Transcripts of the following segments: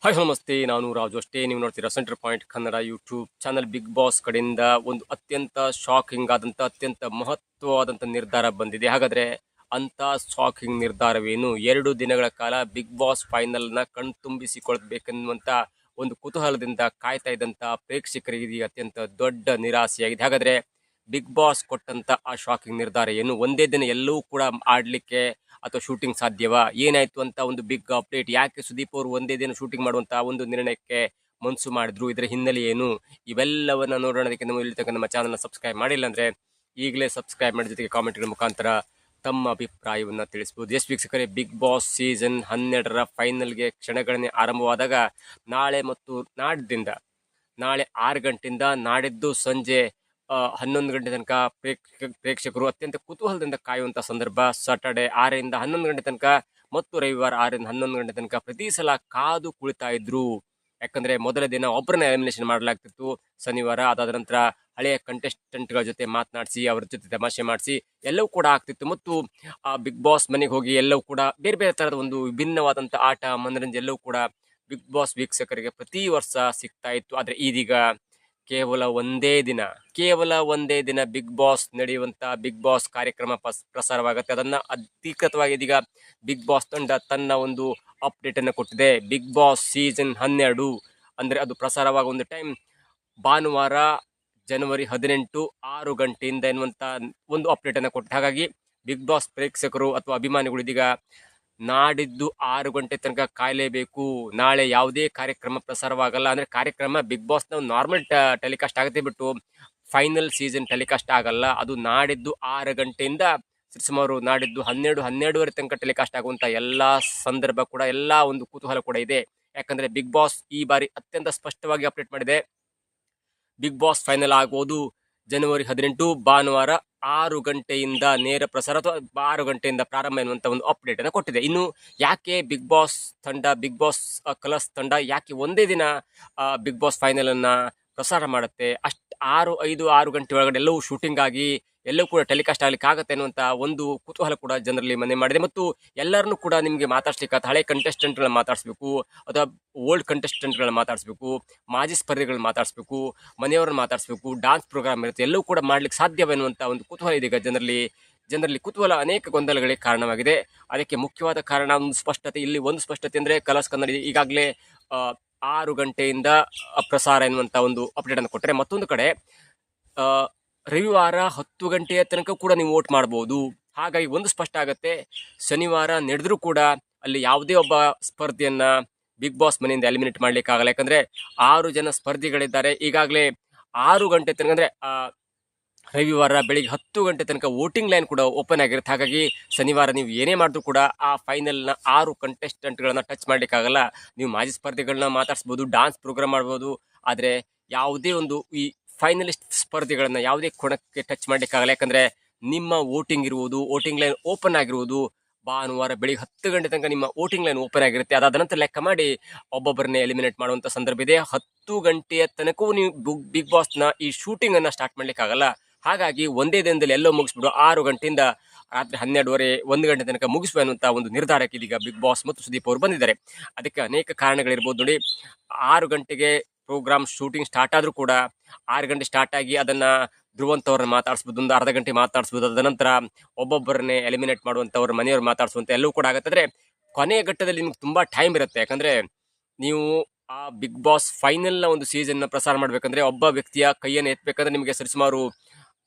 Hi ನಮಸ್ತೆ, ನಾನು ರಾಜು ಅಷ್ಟೇ. ನೀವು ನೋಡ್ತೀರಾ centre point Kannada YouTube channel. Bigg Boss ಕಡೆಯಿಂದ ಒಂದು ಅತ್ಯಂತ ಶಾಕಿಂಗ್ ಆದಂಥ ಅತ್ಯಂತ ಮಹತ್ವವಾದಂಥ ನಿರ್ಧಾರ ಬಂದಿದೆ. ಹಾಗಾದ್ರೆ ಅಂತ ಶಾಕಿಂಗ್ ನಿರ್ಧಾರವೇನು? 2 ದಿನಗಳ ಕಾಲ ಬಿಗ್ ಬಾಸ್ ಫೈನಲ್ನ ಕಣ್ತುಂಬಿಸಿಕೊಳ್ಬೇಕೆನ್ನುವಂಥ ಒಂದು ಕುತೂಹಲದಿಂದ ಕಾಯ್ತಾ ಇದ್ದಂಥ ಪ್ರೇಕ್ಷಕರಿಗೆ ಇದೀಗ ಅತ್ಯಂತ ದೊಡ್ಡ ನಿರಾಸೆಯಾಗಿದೆ. ಹಾಗಾದ್ರೆ ಬಿಗ್ ಬಾಸ್ ಕೊಟ್ಟಂತ ಆ ಶಾಕಿಂಗ್ ನಿರ್ಧಾರ ಏನು? ಒಂದೇ ದಿನ ಎಲ್ಲವೂ ಕೂಡ ಆಡ್ಲಿಕ್ಕೆ ಅಥವಾ ಶೂಟಿಂಗ್ ಸಾಧ್ಯವಾ? ಏನಾಯ್ತು ಅಂತ ಒಂದು ಬಿಗ್ ಅಪ್ಡೇಟ್. ಯಾಕೆ ಸುದೀಪ್ ಅವರು ಒಂದೇ ದಿನ ಶೂಟಿಂಗ್ ಮಾಡುವಂತ ಒಂದು ನಿರ್ಣಯಕ್ಕೆ ಮನಸ್ಸು ಮಾಡಿದ್ರು? ಇದರ ಹಿನ್ನೆಲೆ ಏನು? ಇವೆಲ್ಲವನ್ನ ನೋಡೋಣದಕ್ಕೆ ನಮ್ಮ ಇಲ್ಲಿ ತನಕ ನಮ್ಮ ಚಾನಲ್ನ ಸಬ್ಸ್ಕ್ರೈಬ್ ಮಾಡಿಲ್ಲ ಅಂದ್ರೆ ಈಗಲೇ ಸಬ್ಸ್ಕ್ರೈಬ್ ಮಾಡಿ, ಜೊತೆಗೆ ಕಾಮೆಂಟ್ಗಳ ಮುಖಾಂತರ ತಮ್ಮ ಅಭಿಪ್ರಾಯವನ್ನ ತಿಳಿಸಬಹುದು. ಎಸ್ ವೀಕ್ಷಕರೇ, ಬಿಗ್ ಬಾಸ್ ಸೀಸನ್ 12ರ ಫೈನಲ್ಗೆ ಕ್ಷಣಗಣನೆ ಆರಂಭವಾದಾಗ ನಾಳೆ ಮತ್ತು ನಾಡ್ದಿಂದ, ನಾಳೆ 6 ಗಂಟೆಯಿಂದ ನಾಡಿದ್ದು ಸಂಜೆ 11 ಗಂಟೆ ತನಕ ಪ್ರೇಕ್ಷಕರು ಅತ್ಯಂತ ಕುತೂಹಲದಿಂದ ಕಾಯುವಂತ ಸಂದರ್ಭ. ಸಾಟರ್ಡೆ 6ರಿಂದ 11 ಗಂಟೆ ತನಕ ಮತ್ತು ರವಿವಾರ 6ರಿಂದ 11 ಗಂಟೆ ತನಕ ಪ್ರತಿ ಸಲ ಕಾದು ಕುಳಿತಾ ಇದ್ರು. ಯಾಕಂದ್ರೆ ಮೊದಲ ದಿನ ಒಬ್ಬರನ್ನ ಎಲಿಮಿನೇಷನ್ ಮಾಡಲಾಗ್ತಿತ್ತು ಶನಿವಾರ. ಅದಾದ ನಂತರ ಹಳೆಯ ಕಂಟೆಸ್ಟೆಂಟ್ಗಳ ಜೊತೆ ಮಾತನಾಡಿಸಿ, ಅವರ ಜೊತೆ ತಮಾಷೆ ಮಾಡಿಸಿ ಎಲ್ಲವೂ ಕೂಡ ಆಗ್ತಿತ್ತು. ಮತ್ತು ಆ ಬಿಗ್ ಬಾಸ್ ಮನೆಗೆ ಹೋಗಿ ಎಲ್ಲವೂ ಕೂಡ ಬೇರೆ ಬೇರೆ ತರದ ಒಂದು ವಿಭಿನ್ನವಾದಂತ ಆಟ, ಮನೋರಂಜನೆ ಎಲ್ಲವೂ ಕೂಡ ಬಿಗ್ ಬಾಸ್ ವೀಕ್ಷಕರಿಗೆ ಪ್ರತಿ ವರ್ಷ ಸಿಗ್ತಾ ಇತ್ತು. ಆದ್ರೆ ಇದೀಗ ಕೇವಲ ಒಂದೇ ದಿನ ಬಿಗ್ ಬಾಸ್ ನಡೆಯುವಂತ ಬಿಗ್ ಬಾಸ್ ಕಾರ್ಯಕ್ರಮ ಪ್ರಸಾರವಾಗುತ್ತೆ. ಅದನ್ನ ಅಧಿಕೃತವಾಗಿ ಇದೀಗ ಬಿಗ್ ಬಾಸ್ ತಂಡ ತನ್ನ ಒಂದು ಅಪ್ಡೇಟ್ ಅನ್ನು ಕೊಟ್ಟಿದೆ. ಬಿಗ್ ಬಾಸ್ ಸೀಸನ್ 12 ಅಂದ್ರೆ ಅದು ಪ್ರಸಾರವಾಗುವ ಒಂದು ಟೈಮ್ ಭಾನುವಾರ ಜನವರಿ 18 6 ಗಂಟೆಯಿಂದ ಎನ್ನುವಂತ ಒಂದು ಅಪ್ಡೇಟ್ ಅನ್ನು ಕೊಟ್ಟಿದೆ. ಹಾಗಾಗಿ ಬಿಗ್ ಬಾಸ್ ಪ್ರೇಕ್ಷಕರು ಅಥವಾ ಅಭಿಮಾನಿಗಳು ಇದೀಗ ನಾಡಿದ್ದು 6 ಗಂಟೆ ತನಕ ಕಾಯಲೇಬೇಕು. ನಾಳೆ ಯಾವುದೇ ಕಾರ್ಯಕ್ರಮ ಪ್ರಸಾರವಾಗಲ್ಲ. ಅಂದ್ರೆ ಕಾರ್ಯಕ್ರಮ ಬಿಗ್ ಬಾಸ್ ನ ನಾರ್ಮಲ್ ಟೆಲಿಕಾಸ್ಟ್ ಆಗುತ್ತೆ, ಬಿಟ್ಟು ಫೈನಲ್ ಸೀಸನ್ ಟೆಲಿಕಾಸ್ಟ್ ಆಗಲ್ಲ. ಅದು ನಾಡಿದ್ದು 6 ಗಂಟೆಯಿಂದ ಸುಮಾರು ನಾಡಿದ್ದು 12-12:30 ತನಕ ಟೆಲಿಕಾಸ್ಟ್ ಆಗುವಂತ ಎಲ್ಲಾ ಸಂದರ್ಭ ಕೂಡ, ಎಲ್ಲಾ ಒಂದು ಕುತೂಹಲ ಕೂಡ ಇದೆ. ಯಾಕಂದ್ರೆ ಬಿಗ್ ಬಾಸ್ ಈ ಬಾರಿ ಅತ್ಯಂತ ಸ್ಪಷ್ಟವಾಗಿ ಅಪ್ಡೇಟ್ ಮಾಡಿದೆ. ಬಿಗ್ ಬಾಸ್ ಫೈನಲ್ ಆಗುವುದು ಜನವರಿ 18 ಭಾನುವಾರ 6 ಗಂಟೆಯಿಂದ ನೇರ ಪ್ರಸಾರ, ಅಥವಾ 6 ಗಂಟೆಯಿಂದ ಪ್ರಾರಂಭ ಎನ್ನುವಂತ ಒಂದು ಅಪ್ಡೇಟ್ ಅನ್ನು ಕೊಟ್ಟಿದೆ. ಇನ್ನು ಯಾಕೆ ಬಿಗ್ ಬಾಸ್ ತಂಡ, ಬಿಗ್ ಬಾಸ್ ಕಲರ್ಸ್ ತಂಡ ಯಾಕೆ ಒಂದೇ ದಿನ ಬಿಗ್ ಬಾಸ್ ಫೈನಲ್ ಅನ್ನ ಪ್ರಸಾರ ಮಾಡುತ್ತೆ? 6 ಗಂಟೆ ಒಳಗಡೆ ಎಲ್ಲವೂ ಶೂಟಿಂಗ್ ಆಗಿ ಎಲ್ಲವೂ ಕೂಡ ಟೆಲಿಕಾಸ್ಟ್ ಆಗ್ಲಿಕ್ಕೆ ಆಗತ್ತೆ ಅನ್ನುವಂತ ಒಂದು ಕುತೂಹಲ ಕೂಡ ಜನರಲ್ಲಿ ಮನೆ ಮಾಡಿದೆ. ಮತ್ತು ಎಲ್ಲರನ್ನೂ ಕೂಡ ನಿಮ್ಗೆ ಮಾತಾಡ್ಸ್ಲಿಕ್ಕೆ ಹಳೆ ಕಂಟೆಸ್ಟೆಂಟ್ಗಳನ್ನ ಮಾತಾಡಿಸ್ಬೇಕು, ಅಥವಾ ಓಲ್ಡ್ ಕಂಟೆಸ್ಟೆಂಟ್ಗಳನ್ನ ಮಾತಾಡಿಸ್ಬೇಕು, ಮಾಜಿ ಸ್ಪರ್ಧಿಗಳನ್ನ ಮಾತಾಡಿಸ್ಬೇಕು, ಮನೆಯವ್ರನ್ನ ಮಾತಾಡಿಸ್ಬೇಕು, ಡಾನ್ಸ್ ಪ್ರೋಗ್ರಾಮ್ ಇರುತ್ತೆ, ಎಲ್ಲವೂ ಕೂಡ ಮಾಡ್ಲಿಕ್ಕೆ ಸಾಧ್ಯವೆನ್ನುವಂತ ಒಂದು ಕುತೂಹಲ ಇದೀಗ ಜನರಲ್ಲಿ ಕುತೂಹಲ ಅನೇಕ ಗೊಂದಲಗಳಿಗೆ ಕಾರಣವಾಗಿದೆ. ಅದಕ್ಕೆ ಮುಖ್ಯವಾದ ಕಾರಣ ಒಂದು ಸ್ಪಷ್ಟತೆ. ಇಲ್ಲಿ ಒಂದು ಸ್ಪಷ್ಟತೆ ಅಂದ್ರೆ ಕಲರ್ಸ್ ಕನ್ನಡ ಈಗಾಗಲೇ 6 ಗಂಟೆಯಿಂದ ಪ್ರಸಾರ ಎನ್ನುವಂತ ಒಂದು ಅಪ್ಡೇಟ್ ಅನ್ನು ಕೊಟ್ಟರೆ, ಮತ್ತೊಂದು ಕಡೆ ರವಿವಾರ 10 ಗಂಟೆಯ ತನಕ ಕೂಡ ನೀವು ವೋಟ್ ಮಾಡಬಹುದು. ಹಾಗಾಗಿ ಒಂದು ಸ್ಪಷ್ಟ ಆಗತ್ತೆ, ಶನಿವಾರ ನಡೆದ್ರೂ ಕೂಡ ಅಲ್ಲಿ ಯಾವುದೇ ಒಬ್ಬ ಸ್ಪರ್ಧಿಯನ್ನ ಬಿಗ್ ಬಾಸ್ ಮನೆಯಿಂದ ಎಲಿಮಿನೇಟ್ ಮಾಡ್ಲಿಕ್ಕೆ ಆಗಲ್ಲ. ಯಾಕಂದ್ರೆ 6 ಜನ ಸ್ಪರ್ಧಿಗಳಿದ್ದಾರೆ. ಈಗಾಗಲೇ 6 ಗಂಟೆ ತನಕ ಅಂದ್ರೆ ರವಿವಾರ ಬೆಳಿಗ್ಗೆ 10 ಗಂಟೆ ತನಕ ವೋಟಿಂಗ್ ಲೈನ್ ಕೂಡ ಓಪನ್ ಆಗಿರುತ್ತೆ. ಹಾಗಾಗಿ ಶನಿವಾರ ನೀವು ಏನೇ ಮಾಡಿದ್ರು ಕೂಡ ಆ ಫೈನಲ್ನ 6 ಕಂಟೆಸ್ಟೆಂಟ್ಗಳನ್ನ ಟಚ್ ಮಾಡ್ಲಿಕ್ಕಾಗಲ್ಲ. ನೀವು ಮಾಜಿ ಸ್ಪರ್ಧಿಗಳನ್ನ ಮಾತಾಡಿಸ್ಬೋದು, ಡಾನ್ಸ್ ಪ್ರೋಗ್ರಾಮ್ ಮಾಡ್ಬೋದು, ಆದ್ರೆ ಯಾವುದೇ ಒಂದು ಈ ಫೈನಲಿಸ್ಟ್ ಸ್ಪರ್ಧಿಗಳನ್ನ ಯಾವುದೇ ಕೊಣಕ್ಕೆ ಟಚ್ ಮಾಡ್ಲಿಕ್ಕಾಗಲ್ಲ. ಯಾಕಂದ್ರೆ ನಿಮ್ಮ ವೋಟಿಂಗ್ ಲೈನ್ ಓಪನ್ ಆಗಿರುವುದು ಭಾನುವಾರ ಬೆಳಿಗ್ಗೆ 10 ಗಂಟೆ ತನಕ ನಿಮ್ಮ ವೋಟಿಂಗ್ ಲೈನ್ ಓಪನ್ ಆಗಿರುತ್ತೆ. ಅದಾದ ನಂತರ ಲೆಕ್ಕ ಮಾಡಿ ಒಬ್ಬೊಬ್ಬರನ್ನೇ ಎಲಿಮಿನೇಟ್ ಮಾಡುವಂತ ಸಂದರ್ಭ ಇದೆ. 10 ಗಂಟೆಯ ತನಕವೂ ನೀವು ಬಿಗ್ ಬಾಸ್ ನ ಈ ಶೂಟಿಂಗ್ ಅನ್ನ ಸ್ಟಾರ್ಟ್ ಮಾಡ್ಲಿಕ್ಕಾಗಲ್ಲ. ಹಾಗಾಗಿ ಒಂದೇ ದಿನದಲ್ಲಿ ಎಲ್ಲೋ ಮುಗಿಸ್ಬಿಡು, 6 ಗಂಟೆಯಿಂದ ರಾತ್ರಿ 12:30 1 ಗಂಟೆ ತನಕ ಮುಗಿಸುವ ಅನ್ನುವಂತ ಒಂದು ನಿರ್ಧಾರಕ್ಕೆ ಇದೀಗ ಬಿಗ್ ಬಾಸ್ ಮತ್ತು ಸುದೀಪ್ ಅವರು ಬಂದಿದ್ದಾರೆ. ಅದಕ್ಕೆ ಅನೇಕ ಕಾರಣಗಳಿರ್ಬೋದು ನೋಡಿ. 6 ಗಂಟೆಗೆ ಪ್ರೋಗ್ರಾಮ್ ಶೂಟಿಂಗ್ ಸ್ಟಾರ್ಟ್ ಆದ್ರೂ ಕೂಡ 6 ಗಂಟೆ ಸ್ಟಾರ್ಟ್ ಆಗಿ ಅದನ್ನ ಧ್ರುವಂತವ್ರನ್ನ ಮಾತಾಡಿಸ್ಬೋದು, ಒಂದು ಅರ್ಧ ಗಂಟೆ ಮಾತಾಡಿಸ್ಬೋದು. ಅದ ನಂತರ ಒಬ್ಬೊಬ್ಬರನ್ನೇ ಎಲಿಮಿನೇಟ್ ಮಾಡುವಂತವ್ರ ಮನೆಯವ್ರು ಮಾತಾಡಿಸುವಂತ ಎಲ್ಲವೂ ಕೂಡ ಆಗುತ್ತೆ. ಕೊನೆಯ ಘಟ್ಟದಲ್ಲಿ ನಿಮ್ಗೆ ತುಂಬಾ ಟೈಮ್ ಇರುತ್ತೆ. ಯಾಕಂದ್ರೆ ನೀವು ಆ ಬಿಗ್ ಬಾಸ್ ಫೈನಲ್ ನ ಒಂದು ಸೀಸನ್ ನ ಪ್ರಸಾರ ಮಾಡ್ಬೇಕಂದ್ರೆ ಒಬ್ಬ ವ್ಯಕ್ತಿಯ ಕೈಯನ್ನು ಎತ್ತಬೇಕಂದ್ರೆ ನಿಮಗೆ ಸರಿಸುಮಾರು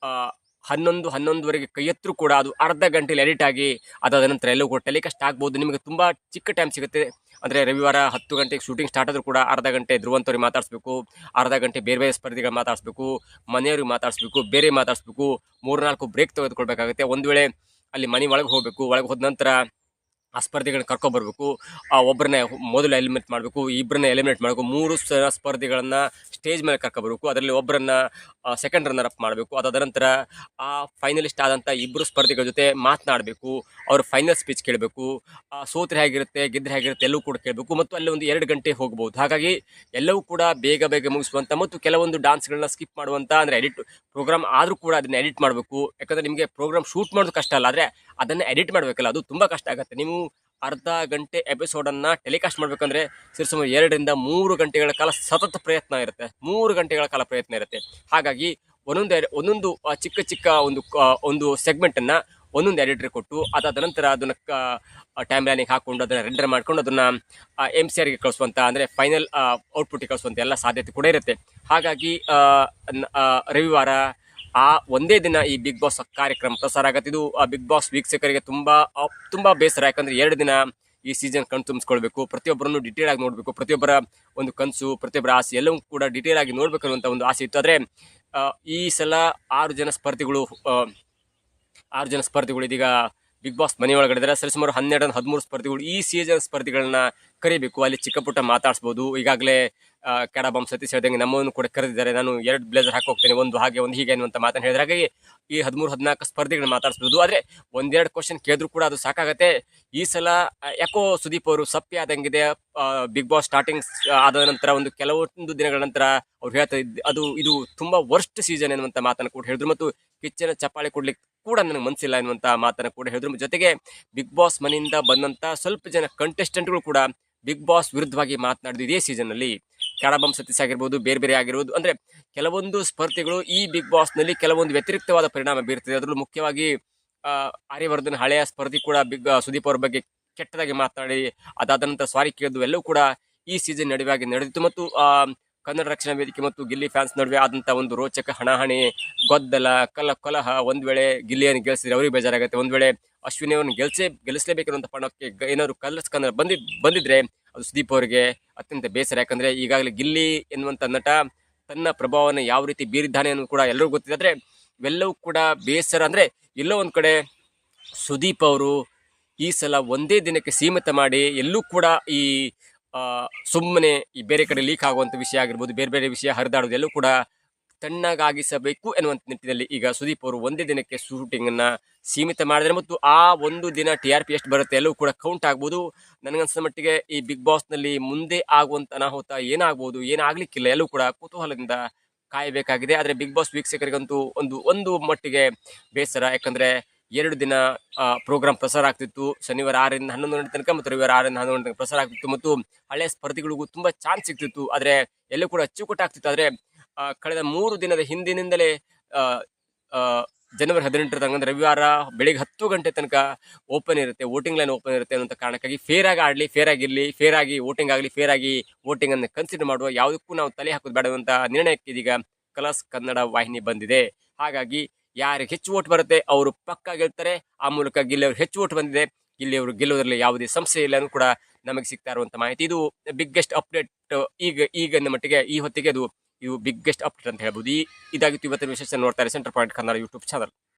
11-11:30 ಕೈ ಎತ್ತರೂ ಕೂಡ ಅದು ಅರ್ಧ ಗಂಟೆಲಿ ಎಡಿಟ್ ಆಗಿ ಅದಾದ ನಂತರ ಎಲ್ಲವೂ ಕೂಡ ಟೆಲಿಕಾಸ್ಟ್ ಆಗ್ಬೋದು. ನಿಮಗೆ ತುಂಬಾ ಚಿಕ್ಕ ಟೈಮ್ ಸಿಗುತ್ತೆ. ಅಂದ್ರೆ ರವಿವಾರ 10 ಗಂಟೆಗೆ ಶೂಟಿಂಗ್ ಸ್ಟಾರ್ಟ್ ಆದ್ರೂ ಕೂಡ ಅರ್ಧ ಗಂಟೆ ಧ್ರುವಂತವ್ರಿಗೆ ಮಾತಾಡಿಸ್ಬೇಕು, ಅರ್ಧ ಗಂಟೆ ಬೇರೆ ಬೇರೆ ಸ್ಪರ್ಧಿಗಳು ಮಾತಾಡಿಸ್ಬೇಕು, ಮನೆಯವ್ರಿಗೆ ಮಾತಾಡಿಸ್ಬೇಕು, ಬೇರೆ ಮಾತಾಡಿಸ್ಬೇಕು, 3-4 ಬ್ರೇಕ್ ತೆಗೆದುಕೊಳ್ಬೇಕಾಗುತ್ತೆ. ಒಂದು ವೇಳೆ ಅಲ್ಲಿ ಮನೆ ಒಳಗೆ ಹೋಗ್ಬೇಕು, ಒಳಗೆ ಹೋದ ನಂತರ ಆ ಸ್ಪರ್ಧಿಗಳನ್ನ ಕರ್ಕೊಂಡ್ಬರ್ಬೇಕು, ಒಬ್ಬರನ್ನ ಮೊದಲು ಎಲಿಮಿನೇಟ್ ಮಾಡಬೇಕು, ಇಬ್ಬರನ್ನ ಎಲಿಮಿನೇಟ್ ಮಾಡಬೇಕು, 3 ಸ್ಪರ್ಧಿಗಳನ್ನ ಸ್ಟೇಜ್ ಮೇಲೆ ಕರ್ಕೊಬರ್ಬೇಕು, ಅದರಲ್ಲಿ ಒಬ್ಬರನ್ನ ಸೆಕೆಂಡ್ ರನ್ನರ್ ಅಪ್ ಮಾಡಬೇಕು. ಅದಾದ ನಂತರ ಆ ಫೈನಲಿಸ್ಟ್ ಆದಂತ 2 ಸ್ಪರ್ಧಿಗಳ ಜೊತೆ ಮಾತನಾಡಬೇಕು, ಅವ್ರ ಫೈನಲ್ ಸ್ಪೀಚ್ ಕೇಳಬೇಕು, ಸೋತ್ರೆ ಹೇಗಿರುತ್ತೆ ಗೆದ್ರೆ ಹೇಗಿರುತ್ತೆ ಎಲ್ಲವೂ ಕೂಡ ಕೇಳಬೇಕು. ಮತ್ತು ಅಲ್ಲಿ ಒಂದು 2 ಗಂಟೆ ಹೋಗಬಹುದು. ಹಾಗಾಗಿ ಎಲ್ಲವೂ ಕೂಡ ಬೇಗ ಮುಗಿಸುವಂತ ಮತ್ತು ಕೆಲವೊಂದು ಡಾನ್ಸ್ಗಳನ್ನ ಸ್ಕಿಪ್ ಮಾಡುವಂತ, ಅಂದ್ರೆ ಎಡಿಟ್ ಪ್ರೋಗ್ರಾಮ್ ಆದ್ರೂ ಕೂಡ ಅದನ್ನ ಎಡಿಟ್ ಮಾಡಬೇಕು. ಯಾಕಂದ್ರೆ ನಿಮಗೆ ಪ್ರೋಗ್ರಾಮ್ ಶೂಟ್ ಮಾಡೋದು ಕಷ್ಟ ಅಲ್ಲ, ಆದ್ರೆ ಅದನ್ನ ಎಡಿಟ್ ಮಾಡ್ಬೇಕಲ್ಲ, ಅದು ತುಂಬಾ ಕಷ್ಟ ಆಗುತ್ತೆ. ನೀವು ಅರ್ಧ ಗಂಟೆ ಎಪಿಸೋಡನ್ನ ಟೆಲಿಕಾಸ್ಟ್ ಮಾಡಬೇಕಂದ್ರೆ ಸರಿಸುಮಾರು 2 ರಿಂದ 3 ಗಂಟೆಗಳ ಕಾಲ ಸತತ ಪ್ರಯತ್ನ ಇರುತ್ತೆ. 3 ಗಂಟೆಗಳ ಕಾಲ ಪ್ರಯತ್ನ ಇರುತ್ತೆ. ಹಾಗಾಗಿ ಒಂದೊಂದು ಚಿಕ್ಕ ಚಿಕ್ಕ ಒಂದು ಸೆಗ್ಮೆಂಟನ್ನು ಒಂದೊಂದು ಎಡಿಟರ್ ಕೊಟ್ಟು ಅದಾದ ನಂತರ ಅದನ್ನು ಟೈಮ್ ಲೈನಿಗೆ ಹಾಕೊಂಡು ಅದನ್ನು ರೆಂಡರ್ ಮಾಡ್ಕೊಂಡು ಅದನ್ನು MCRಗೆ ಕಳಿಸುವಂಥ, ಅಂದರೆ ಫೈನಲ್ ಔಟ್ಪುಟ್ಗೆ ಕಳಿಸುವಂಥ ಎಲ್ಲ ಸಾಧ್ಯತೆ ಕೂಡ ಇರುತ್ತೆ. ಹಾಗಾಗಿ ರವಿವಾರ ಒಂದೇ ದಿನ ಈ ಬಿಗ್ ಬಾಸ್ ಕಾರ್ಯಕ್ರಮ ಪ್ರಸಾರ ಆಗತ್ತೆ. ಇದು ಬಿಗ್ ಬಾಸ್ ವೀಕ್ಷಕರಿಗೆ ತುಂಬ ಬೇಸರ. ಯಾಕಂದರೆ 2 ದಿನ ಈ ಸೀಸನ್ ಕಣ್ ತುಂಬಿಸ್ಕೊಳ್ಬೇಕು, ಪ್ರತಿಯೊಬ್ಬರನ್ನು ಡಿಟೇಲ್ ಆಗಿ ನೋಡಬೇಕು, ಪ್ರತಿಯೊಬ್ಬರ ಒಂದು ಕನಸು, ಪ್ರತಿಯೊಬ್ಬರ ಆಸೆ ಎಲ್ಲವೂ ಕೂಡ ಡಿಟೇಲ್ ಆಗಿ ನೋಡಬೇಕು ಅನ್ನುವಂಥ ಒಂದು ಆಸೆ ಇತ್ತು. ಆದರೆ ಈ ಸಲ 6 ಜನ ಸ್ಪರ್ಧಿಗಳು ಇದೀಗ ಬಿಗ್ ಬಾಸ್ ಮನೆ ಒಳಗಡೆ ಇದ್ದಾರೆ. ಸರಿಸುಮಾರು 12-13 ಸ್ಪರ್ಧಿಗಳು ಈ ಸೀಸನ್ ಸ್ಪರ್ಧಿಗಳನ್ನ ಕರಿಬೇಕು. ಅಲ್ಲಿ ಚಿಕ್ಕ ಪುಟ್ಟ ಮಾತಾಡಿಸ್ಬೋದು. ಈಗಾಗಲೇ ಕೆಡಬಾಂಬ್ ಸತೀಶ್ ಹೇಳ್ದಂಗೆ ನಮ್ಮನ್ನು ಕೂಡ ಕರೆದಿದ್ದಾರೆ. ನಾನು 2 ಬ್ಲೇಸರ್ ಹಾಕಿ ಹೋಗ್ತೇನೆ, ಒಂದು ಹಾಗೆ ಒಂದು ಹೀಗೆ ಅನ್ನುವಂಥ ಮಾತನ್ನು ಹೇಳಿದ್ರೆ, ಹಾಗಾಗಿ ಈ 13-14 ಸ್ಪರ್ಧಿಗಳನ್ನ ಮಾತಾಡಿಸ್ಬೋದು. ಆದರೆ 1-2 ಕ್ವಶನ್ ಕೇಳಿದ್ರು ಕೂಡ ಅದು ಸಾಕಾಗತ್ತೆ. ಈ ಸಲ ಯಾಕೋ ಸುದೀಪ್ ಅವರು ಸಪ್ಪೆ ಆದಂಗಿದೆ. ಬಿಗ್ ಬಾಸ್ ಸ್ಟಾರ್ಟಿಂಗ್ ಆದ ನಂತರ ಕೆಲವೊಂದು ದಿನಗಳ ನಂತರ ಅವ್ರು ಹೇಳ್ತಾ ಇದು ತುಂಬಾ ವರ್ಸ್ಟ್ ಸೀಸನ್ ಎನ್ನುವಂಥ ಮಾತನ್ನು ಕೂಡ ಹೇಳಿದ್ರು. ಮತ್ತು ಕಿಚ್ಚನ ಚಪ್ಪಾಳೆ ಕೊಡ್ಲಿಕ್ಕೆ ಕೂಡ ನನಗೆ ಮನಸ್ಸಿಲ್ಲ ಎನ್ನುವಂಥ ಮಾತನ್ನು ಕೂಡ ಹೇಳಿದ್ರು. ಜೊತೆಗೆ ಬಿಗ್ ಬಾಸ್ ಮನೆಯಿಂದ ಬಂದಂತ ಸ್ವಲ್ಪ ಜನ ಕಂಟೆಸ್ಟೆಂಟ್ಗಳು ಕೂಡ ಬಿಗ್ ಬಾಸ್ ವಿರುದ್ಧವಾಗಿ ಮಾತನಾಡಿದ್ರು ಇದೇ ಸೀಸನ್ ನಲ್ಲಿ. ಕೆಡಬಾಂಬ್ ಸತೀಶ್ ಆಗಿರ್ಬೋದು, ಬೇರೆ ಆಗಿರ್ಬೋದು, ಅಂದ್ರೆ ಕೆಲವೊಂದು ಸ್ಪರ್ಧಿಗಳು ಈ ಬಿಗ್ ಬಾಸ್ ನಲ್ಲಿ ಕೆಲವೊಂದು ವ್ಯತಿರಿಕ್ತವಾದ ಪರಿಣಾಮ ಬೀರ್ತಿದೆ. ಅದರಲ್ಲೂ ಮುಖ್ಯವಾಗಿ ಆರ್ಯವರ್ಧನ್ ಹಳೆಯ ಸ್ಪರ್ಧಿ ಕೂಡ ಸುದೀಪ್ ಅವರ ಬಗ್ಗೆ ಕೆಟ್ಟದಾಗಿ ಮಾತನಾಡಿ ಅದಾದ ನಂತರ ಸಾರಿ ಕೇಳಿದ್ದು ಎಲ್ಲವೂ ಕೂಡ ಈ ಸೀಸನ್ ನಡುವಾಗಿ ನಡೆದಿತ್ತು. ಮತ್ತು ಕನ್ನಡ ರಕ್ಷಣಾ ವೇದಿಕೆ ಮತ್ತು ಗಿಲ್ಲಿ ಫ್ಯಾನ್ಸ್ ನಡುವೆ ಆದಂತಹ ಒಂದು ರೋಚಕ ಹಣಾಹಣಿ, ಗೊದ್ದಲ, ಕಲಹ. ಒಂದ್ ವೇಳೆ ಗಿಲ್ಲಿಯನ್ನು ಗೆಲ್ಸಿದ್ರೆ ಅವ್ರಿಗೆ ಬೇಜಾರಾಗುತ್ತೆ, ಒಂದ್ ವೇಳೆ ಅಶ್ವಿನಿ ಅವರನ್ನು ಗೆಲ್ಲಿಸಲೇಬೇಕಿರುವಂತ ಪಣಕ್ಕೆ ಏನಾದ್ರು ಕನ್ನಡ ಬಂದಿದ್ರೆ ಅದು ಸುದೀಪ್ ಅವರಿಗೆ ಅತ್ಯಂತ ಬೇಸರ. ಯಾಕಂದ್ರೆ ಈಗಾಗಲೇ ಗಿಲ್ಲಿ ಎನ್ನುವಂತ ನಟ ತನ್ನ ಪ್ರಭಾವವನ್ನು ಯಾವ ರೀತಿ ಬೀರಿದ್ದಾನೆ ಅನ್ನೋದು ಕೂಡ ಎಲ್ಲರಿಗೂ ಗೊತ್ತಿದೆ. ಆದ್ರೆ ಇವೆಲ್ಲವೂ ಕೂಡ ಬೇಸರ. ಅಂದ್ರೆ ಎಲ್ಲೋ ಒಂದ್ ಕಡೆ ಸುದೀಪ್ ಅವರು ಈ ಸಲ ಒಂದೇ ದಿನಕ್ಕೆ ಸೀಮಿತ ಮಾಡಿ ಎಲ್ಲೂ ಕೂಡ ಈ ಸುಮ್ಮನೆ ಈ ಬೇರೆ ಕಡೆ ಲೀಕ್ ಆಗುವಂಥ ವಿಷಯ ಆಗಿರ್ಬೋದು, ಬೇರೆ ವಿಷಯ ಹರಿದಾಡೋದು ಎಲ್ಲೂ ಕೂಡ ತಣ್ಣಗಾಗಿಸಬೇಕು ಎನ್ನುವಂಥ ನಿಟ್ಟಿನಲ್ಲಿ ಈಗ ಸುದೀಪ್ ಅವರು ಒಂದೇ ದಿನಕ್ಕೆ ಶೂಟಿಂಗ್ ಅನ್ನ ಸೀಮಿತ ಮಾಡಿದರೆ, ಮತ್ತು ಆ ಒಂದು ದಿನ TRP ಎಷ್ಟು ಬರುತ್ತೆ ಎಲ್ಲವೂ ಕೂಡ ಕೌಂಟ್ ಆಗ್ಬೋದು. ನನಗನ್ಸಿದ ಮಟ್ಟಿಗೆ ಈ ಬಿಗ್ ಬಾಸ್ ನಲ್ಲಿ ಮುಂದೆ ಆಗುವಂತ ಅನಾಹುತ ಏನಾಗ್ಬೋದು, ಏನಾಗ್ಲಿಕ್ಕಿಲ್ಲ, ಎಲ್ಲವೂ ಕೂಡ ಕುತೂಹಲದಿಂದ ಕಾಯಬೇಕಾಗಿದೆ. ಆದ್ರೆ ಬಿಗ್ ಬಾಸ್ ವೀಕ್ಷಕರಿಗಂತೂ ಒಂದು ಮಟ್ಟಿಗೆ ಬೇಸರ. ಯಾಕಂದ್ರೆ 2 ದಿನ ಪ್ರೋಗ್ರಾಮ್ ಪ್ರಸಾರ ಆಗ್ತಿತ್ತು. ಶನಿವಾರ 6ರಿಂದ 11 ಗಂಟೆ ತನಕ ಮತ್ತು ರವಿವಾರ 6ರಿಂದ 11 ಗಂಟೆ ಪ್ರಸಾರ ಆಗ್ತಿತ್ತು. ಮತ್ತು ಹಳೆಯ ಸ್ಪರ್ಧಿಗಳಿಗೂ ತುಂಬಾ ಚಾನ್ಸ್ ಸಿಗ್ತಿತ್ತು. ಆದ್ರೆ ಎಲ್ಲೂ ಕೂಡ ಅಚ್ಚುಕಟ್ಟಾಗ್ತಿತ್ತು. ಆದ್ರೆ ಕಳೆದ 3 ದಿನದ ಹಿಂದಿನಿಂದಲೇ ಜನವರಿ 18 ತನಕ ರವಿವಾರ ಬೆಳಿಗ್ಗೆ 10 ಗಂಟೆ ತನಕ ಓಪನ್ ಇರುತ್ತೆ, ವೋಟಿಂಗ್ ಲೈನ್ ಓಪನ್ ಇರುತ್ತೆ ಅನ್ನೋ ಕಾರಣಕ್ಕಾಗಿ ಫೇರ್ ಆಗಿ ಆಡ್ಲಿ, ಫೇರ್ ಆಗಿರ್ಲಿ, ಫೇರ್ ಆಗಿ ವೋಟಿಂಗ್ ಆಗಲಿ, ಫೇರ್ ಆಗಿ ವೋಟಿಂಗ್ ಅನ್ನು ಕನ್ಸಿಡರ್ ಮಾಡುವ, ಯಾವುದಕ್ಕೂ ನಾವು ತಲೆ ಹಾಕೋದು ಬೇಡ ಅಂತ ನಿರ್ಣಯಕ್ಕೆ ಇದೀಗ ಕಲರ್ಸ್ ಕನ್ನಡ ವಾಹಿನಿ ಬಂದಿದೆ. ಹಾಗಾಗಿ ಯಾರಿಗೆ ಹೆಚ್ಚು ವೋಟ್ ಬರುತ್ತೆ ಅವರು ಪಕ್ಕಾ ಗೆಲ್ತಾರೆ. ಆ ಮೂಲಕ ಗಿಲ್ಲಿ ಅವರು ಹೆಚ್ಚು ವೋಟ್ ಬಂದಿದೆ, ಗಿಲ್ಲಿ ಅವರು ಗೆಲ್ಲುವುದರಲ್ಲಿ ಯಾವುದೇ ಸಂಶಯ ಇಲ್ಲ ಅನ್ನೂ ಕೂಡ ನಮಗೆ ಸಿಗ್ತಾ ಇರುವಂತ ಮಾಹಿತಿ. ಇದು ಬಿಗ್ಗೆಸ್ಟ್ ಅಪ್ಡೇಟ್ ಈಗ ಮಟ್ಟಿಗೆ ಈ ಹೊತ್ತಿಗೆ ಇದು ಬಿಗ್ಗೆಸ್ಟ್ ಅಪ್ಡೇಟ್ ಅಂತ ಹೇಳ್ಬೋದು. ಇದಾಗಿತ್ತು ಇವತ್ತಿನ ವಿಶೇಷ. ನೋಡ್ತಾರೆ centre point Kannada YouTube channel.